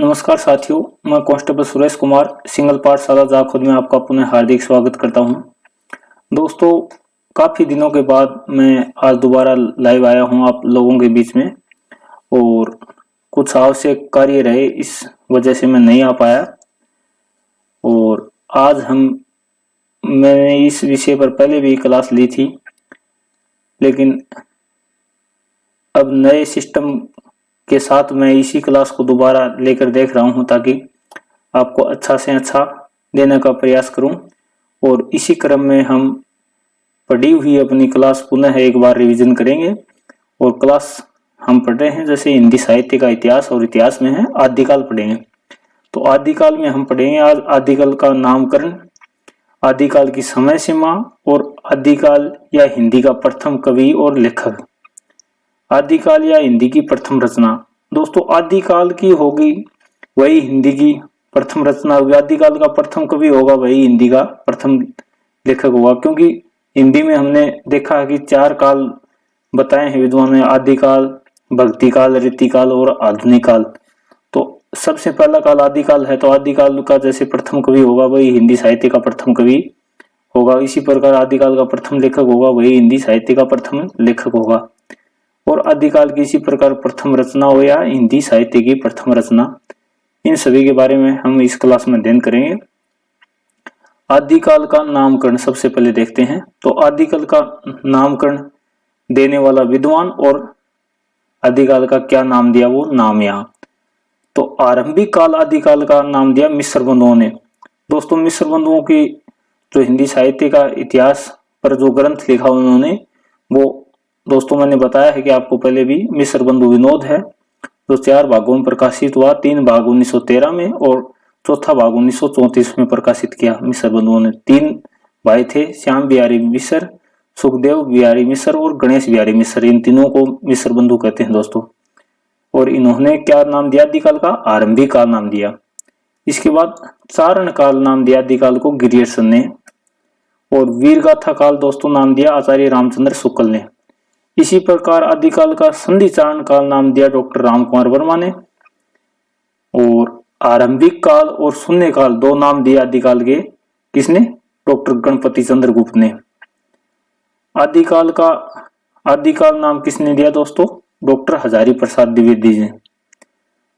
नमस्कार साथियों, मैं कांस्टेबल सुरेश कुमार सिंगल पाठशाला जाखुद में आपका पुनः हार्दिक स्वागत करता हूं। दोस्तों, काफ़ी दिनों के बाद मैं आज दोबारा लाइव आया हूं आप लोगों के बीच में और कुछ आवश्यक कार्य रहे, इस वजह से मैं नहीं आ पाया। और आज मैंने इस विषय पर पहले भी क्लास ली थी, लेकिन अब नए सिस्टम के साथ मैं इसी क्लास को दोबारा लेकर देख रहा हूं ताकि आपको अच्छा से अच्छा देने का प्रयास करूं। और इसी क्रम में हम पढ़ी हुई अपनी क्लास पुनः एक बार रिवीजन करेंगे। और क्लास हम पढ़ रहे हैं जैसे हिंदी साहित्य का इतिहास, और इतिहास में है आदिकाल पढ़ेंगे। तो आदिकाल में हम पढ़ेंगे आज आदिकाल का नामकरण, आदिकाल की समय सीमा और आदिकाल या हिंदी का प्रथम कवि और लेखक। आदिकाल या हिंदी की प्रथम रचना। दोस्तों, आदिकाल की होगी वही हिंदी की प्रथम रचना होगी, आदिकाल का प्रथम कवि होगा वही हिंदी का प्रथम लेखक होगा। क्योंकि हिंदी में हमने देखा है कि 4 काल बताए हैं विद्वान ने, आदिकाल, भक्तिकाल, रीतिकाल और आधुनिक काल। तो सबसे पहला काल आदिकाल है, तो आदिकाल का जैसे प्रथम कवि होगा वही हिंदी साहित्य का प्रथम कवि होगा। इसी प्रकार आदिकाल का प्रथम लेखक होगा वही हिंदी साहित्य का प्रथम लेखक होगा। और आदिकाल की इसी प्रकार प्रथम रचना हो या हिंदी साहित्य की प्रथम रचना, इन सभी के बारे में हम इस क्लास में अध्ययन करेंगे। आदिकाल का नामकरण सबसे पहले देखते हैं। तो आदिकाल का नामकरण देने वाला विद्वान और आदिकाल का क्या नाम दिया, वो नाम यहाँ। तो आरंभिक काल आदिकाल का नाम दिया मिस्र बंधुओं ने। दोस्तों, मिस्र बंधुओं की जो हिंदी साहित्य का इतिहास पर जो ग्रंथ लिखा उन्होंने, वो दोस्तों मैंने बताया है कि आपको पहले भी, मिस्र बंधु विनोद है जो 4 भागों में प्रकाशित हुआ। 3 भाग 1913 में और चौथा भाग 1934 में प्रकाशित किया मिस्र बंधुओं ने। 3 भाई थे, श्याम बिहारी मिस्र, सुखदेव बिहारी मिस्र और गणेश बिहारी मिस्र। इन तीनों को मिस्र बंधु कहते हैं दोस्तों। और इन्होंने क्या नाम दिया आदिकाल का? आरंभिक काल नाम दिया। इसके बाद चारण काल नाम दिया आदिकाल को गिरियर्सन ने। और वीरगाथा काल दोस्तों नाम दिया आचार्य रामचंद्र शुक्ल ने। इसी प्रकार आदिकाल का संधि चारण काल नाम दिया डॉक्टर रामकुमार वर्मा ने। और आरंभिक काल और शून्य काल 2 नाम दिए आदिकाल के, किसने? डॉक्टर गणपति चंद्र गुप्त ने। आदिकाल नाम किसने दिया दोस्तों? डॉक्टर हजारी प्रसाद द्विवेदी ने।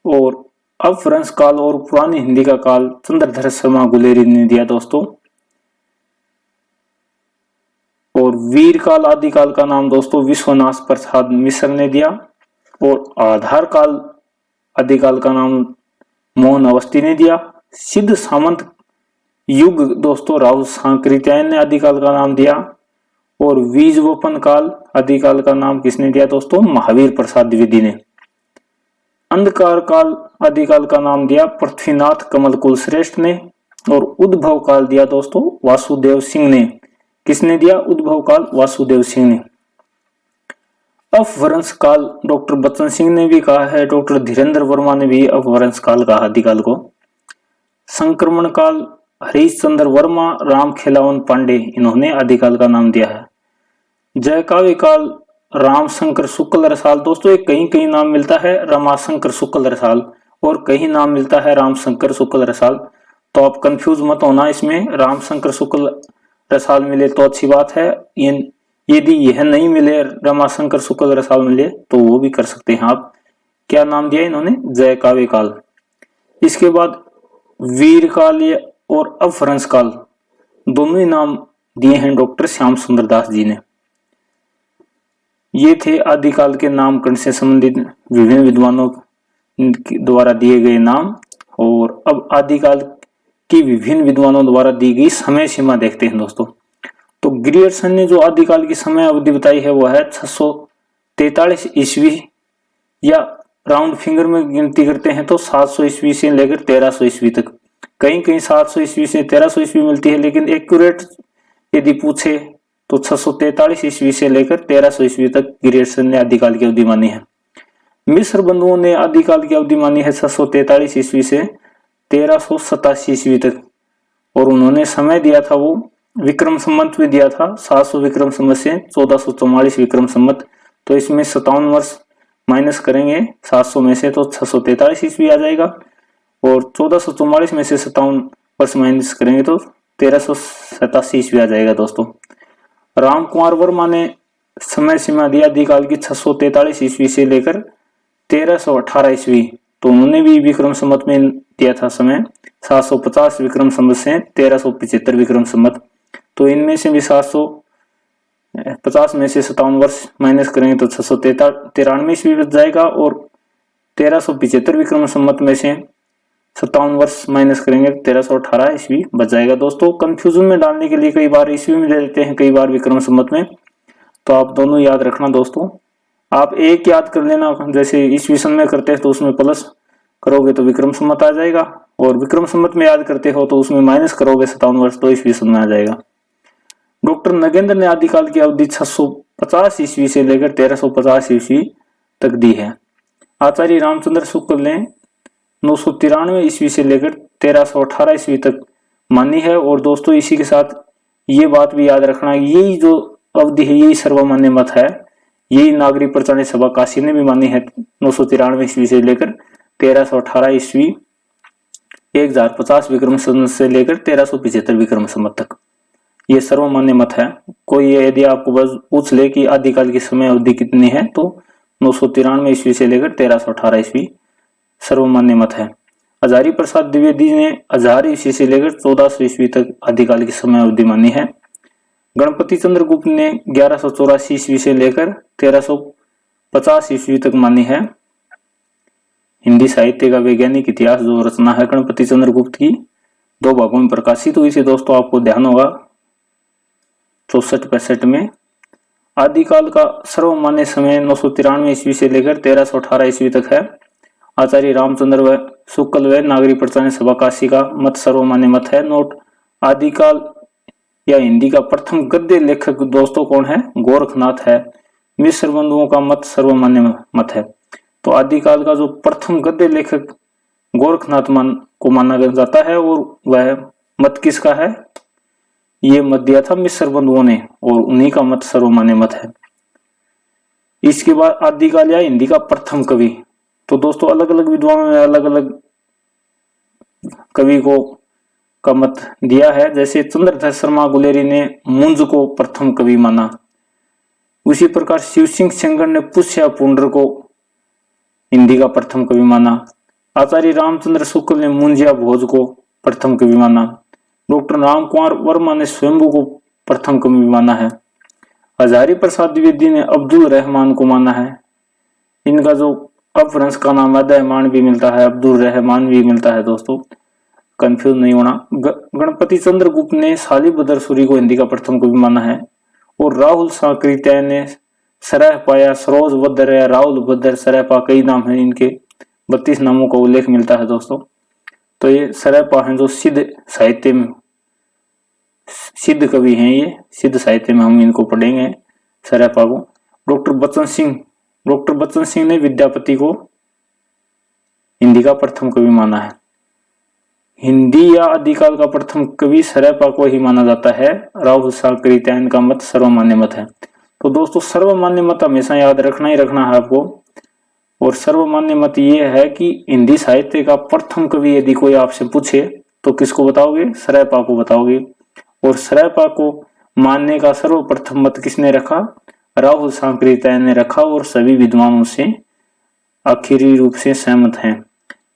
और अपभ्रंश काल और पुरानी हिंदी का काल चंद्रधर शर्मा गुलेरी ने दिया दोस्तों। और वीर काल आदिकाल का नाम दोस्तों विश्वनाथ प्रसाद मिश्र ने दिया। और आधार काल आदिकाल का नाम मोहन अवस्थी ने दिया। सिद्ध सामंत युग दोस्तों राव सांकृत्यायन ने आदिकाल का नाम दिया। और बीजवपन काल आदिकाल का नाम किसने दिया दोस्तों? महावीर प्रसाद द्विवेदी ने। अंधकार काल आदिकाल का नाम दिया पृथ्वीनाथ कमल कुल श्रेष्ठ ने। और उद्भव काल दिया दोस्तों वासुदेव सिंह ने। किसने दिया? उद्भव काल वासुदेव सिंह ने। अपभ्रंश काल डॉक्टर बच्चन सिंह ने भी कहा है, डॉक्टर धीरेन्द्र वर्मा ने भी अपभ्रंश काल कहा आदिकाल को। संक्रमण काल हरीश चंद्र वर्मा, राम खेलावन पांडे, इन्होंने आदिकाल का नाम दिया है। जय काव्य काल राम शंकर शुक्ल रसाल। दोस्तों, एक कहीं कहीं नाम मिलता है रमाशंकर शुक्ल रसाल और कहीं नाम मिलता है रामशंकर शुक्ल रसाल। तो आप कंफ्यूज मत होना, इसमें रामशंकर शुक्ल रसाल मिले तो अच्छी बात है, यदि यह नहीं मिले रमाशंकर शुक्ल रसाल मिले तो वो भी कर सकते हैं आप। क्या नाम दिया इन्होंने? जय काव्य काल। इसके बाद वीर काल और अपभ्रंश काल दोनों ही नाम दिए हैं डॉक्टर श्याम सुंदर दास जी ने। ये थे आदिकाल के नामकरण से संबंधित विभिन्न विद्वानों द्वारा दिए गए नाम। और अब आदिकाल की विभिन्न विद्वानों द्वारा दी गई समय सीमा देखते हैं दोस्तों। तो ग्रियर्सन ने जो आदिकाल की समय अवधि बताई है वो है 643 ईस्वी, या राउंड फिंगर में गिनती करते हैं तो 700 ईस्वी से लेकर 1300 ईस्वी तक। कहीं कहीं 700 ईस्वी से 1300 ईस्वी मिलती है, लेकिन एक्यूरेट यदि पूछे तो 643 ईस्वी से लेकर 1300 ईस्वी तक ग्रियर्सन ने आदिकाल की अवधि मानी है। मिस्र बंधुओं ने आदिकाल की अवधि मानी है 643 ईस्वी से 1387 ईस्वी तक। और उन्होंने समय दिया था वो विक्रम संवत में दिया था, 700 विक्रम संवत से 1444 विक्रम संवत। तो इसमें 57 वर्ष माइनस करेंगे 700 में से तो 643 ईस्वी आ जाएगा। और 1444 में से 57 वर्ष माइनस करेंगे तो 1387 ईस्वी आ जाएगा दोस्तों। राम कुमार वर्मा ने समय सीमा दिया आदिकाल की 643 ईस्वी से लेकर 1318 ईस्वी, तो उन्होंने भी विक्रम संवत में दिया था समय 750 विक्रम संवत से 1375 विक्रम संवत। तो इनमें से भी 750 में से 57 वर्ष माइनस करेंगे तो 693 ईस्वी बच जाएगा, और 1375 विक्रम संवत में से 57 वर्ष माइनस करेंगे 1318 ईस्वी बच जाएगा। दोस्तों कंफ्यूजन में डालने के लिए कई बार ईस्वी में दे देते हैं, कई बार विक्रम संवत में, तो आप दोनों याद रखना दोस्तों। आप एक याद कर लेना, जैसे ईस्वी सन में करते हैं तो उसमें प्लस करोगे तो विक्रम संवत आ जाएगा, और विक्रम संवत में याद करते हो तो उसमें माइनस करोगे 57 वर्ष तो ईस्वी सन में आ जाएगा। डॉक्टर नगेंद्र ने आदिकाल की अवधि 650 ईस्वी से लेकर 1350 ईस्वी तक दी है। आचार्य रामचंद्र शुक्ल ने 993 ईस्वी से लेकर 1318 ईस्वी तक मानी है। और दोस्तों इसी के साथ ये बात भी याद रखना, यही जो अवधि है यही सर्वमान्य मत है, यही नागरिक प्रचार सभा काशी ने भी मानी है 993 ईस्वी से लेकर 1318 ईस्वी 1050 विक्रम संवत से लेकर 1375 विक्रम संवत तक, ये सर्वमान्य मत है। कोई यदि आपको बस पूछ ले कि आदिकाल की समय अवधि कितनी है तो 993 ईस्वी से लेकर 1318 ईस्वी सर्वमान्य मत है। हजारी प्रसाद द्विवेदी ने 1000 ईस्वी से लेकर 1400 ईस्वी तक आदिकाल की समय अवधि मानी है। गणपति चंद्र गुप्त ने 1184 ईस्वी से लेकर 1350 ईस्वी तक मानी है। हिंदी साहित्य का वैज्ञानिक इतिहास जो रचना है गणपति चंद्र गुप्त की 2 भागों में प्रकाशित हुई थी दोस्तों, आपको ध्यान होगा 64-65 में। आदिकाल का सर्वमान्य समय 993 ईस्वी से लेकर 1318 ईस्वी तक है। आचार्य रामचंद्र व शुक्ल व नागरिक प्रचार सभा काशी का मत सर्वमान्य मत है। नोट, आदिकाल या हिंदी का प्रथम गद्य लेखक दोस्तों कौन है? गोरखनाथ है। मिश्र बंधुओं का मत सर्वमान्य मत है। तो आदिकाल का जो प्रथम गद्य लेखक गोरखनाथ को माना जाता है, और वह मत किसका है? ये मत दिया था मिश्र बंधुओं ने, और उन्हीं का मत सर्वमान्य मत है। इसके बाद आदिकाल या हिंदी का प्रथम कवि, तो दोस्तों अलग अलग विद्वानों ने अलग अलग कवि को का मत दिया है। जैसे चंद्रधर शर्मा गुलेरी ने मुंज को प्रथम कवि माना, उसी प्रकार शिव सिंह सेंगर ने पुष्या पुंडर को हिंदी का प्रथम कवि माना। आचार्य रामचंद्र शुक्ल ने मुंजिया भोज को प्रथम कवि माना। डॉक्टर राम कुमार वर्मा ने स्वयंभू को प्रथम कवि माना है। हजारी प्रसाद द्विवेदी ने अब्दुल रहमान को माना है। इनका जो अपभ्रंश का नाम अदयमान भी मिलता है, अब्दुल रहमान भी मिलता है दोस्तों, कंफ्यूज नहीं होना। गणपति चंद्र गुप्त ने सालिबदर सूरी को हिंदी का प्रथम कवि माना है। और राहुल सांकृत्य ने सरह पाया, सरोज बद्र या राहुल बद्र, सरहपा कई नाम है इनके, 32 नामों का उल्लेख मिलता है दोस्तों। तो ये सरहपा हैं जो सिद्ध साहित्य में सिद्ध कवि हैं, ये सिद्ध साहित्य में हम इनको पढ़ेंगे सरहपा को। डॉक्टर बच्चन सिंह ने विद्यापति को हिंदी का प्रथम कवि माना है। हिंदी या आदिकाल का प्रथम कवि सरहपा को ही माना जाता है। राहुल सांकृत्य का मत सर्वमान्य मत है। तो दोस्तों सर्वमान्य मत हमेशा याद रखना ही रखना है आपको। और सर्वमान्य मत ये है कि हिंदी साहित्य का प्रथम कवि यदि कोई आपसे पूछे तो किसको बताओगे? सरहपा को बताओगे। और सरहपा को मानने का सर्वप्रथम मत किसने रखा? राहुल सांकृत्य ने रखा, और सभी विद्वानों से आखिरी रूप से सहमत हैं।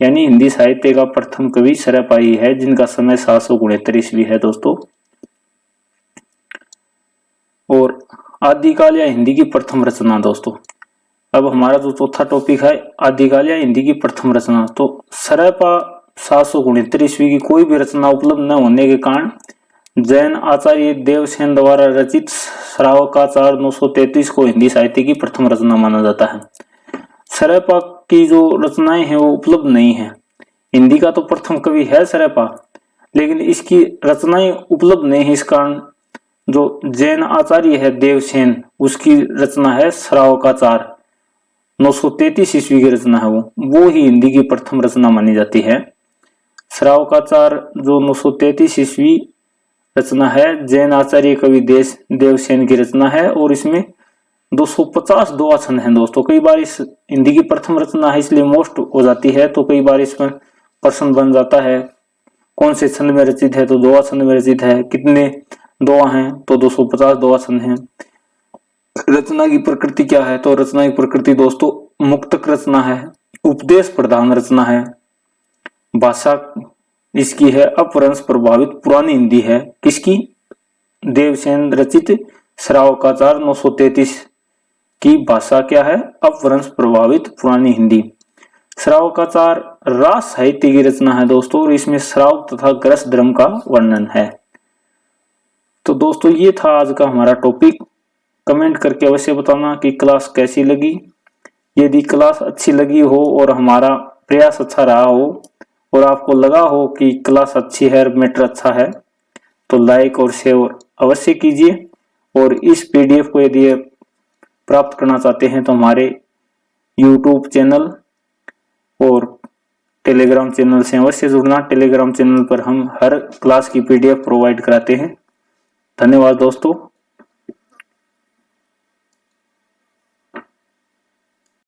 यानी हिंदी साहित्य का प्रथम कवि सरहपा ही है, जिनका समय 769 ईस्वी है दोस्तों। और आदिकाल या हिंदी की प्रथम रचना दोस्तों, अब हमारा जो चौथा टॉपिक है आदिकाल या हिंदी की प्रथम रचना। तो सरहपा 769 ईस्वी की कोई भी रचना उपलब्ध न होने के कारण जैन आचार्य देवसेन द्वारा रचित श्रावकाचार 933 को हिंदी साहित्य की प्रथम रचना माना जाता है। सरहपा की जो रचनाएं हैं वो उपलब्ध नहीं है। हिंदी का तो प्रथम कवि है सरहपा, लेकिन इसकी रचनाएं उपलब्ध नहीं है। इस कारण जो जैन आचार्य है देवसेन, उसकी रचना है श्रावकाचार 933 ईस्वी की रचना है, वो ही हिंदी की प्रथम रचना मानी जाती है। श्रावकाचार जो 933 ईस्वी रचना है जैन आचार्य कवि देवसेन की रचना है, और इसमें 250 दोहा छंद हैं दोस्तों। कई बार इस हिंदी की प्रथम रचना है इसलिए मोस्ट हो जाती है, तो कई बार इसमें प्रश्न बन जाता है। कौन से छंद में रचित है, तो दोहा छंद में रचित है। कितने दोहा हैं, तो 250 दोहा छंद हैं। रचना की प्रकृति क्या है, तो रचना की प्रकृति दोस्तों मुक्तक रचना है, उपदेश प्रधान रचना है। भाषा इसकी है अपभ्रंश प्रभावित पुरानी हिंदी है। किसकी? देवसेन रचित श्रावकाचार 933 की भाषा क्या है? अपभ्रंश प्रभावित पुरानी हिंदी। श्रावकाचार रास साहित्य की रचना है दोस्तों, और इसमें श्राव तथा ग्रस धर्म का वर्णन है। तो दोस्तों ये था आज का हमारा टॉपिक। कमेंट करके अवश्य बताना कि क्लास कैसी लगी। यदि क्लास अच्छी लगी हो और हमारा प्रयास अच्छा रहा हो और आपको लगा हो कि क्लास अच्छी है, मैटर अच्छा है, तो लाइक और शेयर अवश्य कीजिए। और इस पीडीएफ को यदि प्राप्त करना चाहते हैं तो हमारे यूट्यूब चैनल और टेलीग्राम चैनल से अवश्य जुड़ना। टेलीग्राम चैनल पर हम हर क्लास की पीडीएफ प्रोवाइड कराते हैं। धन्यवाद दोस्तों।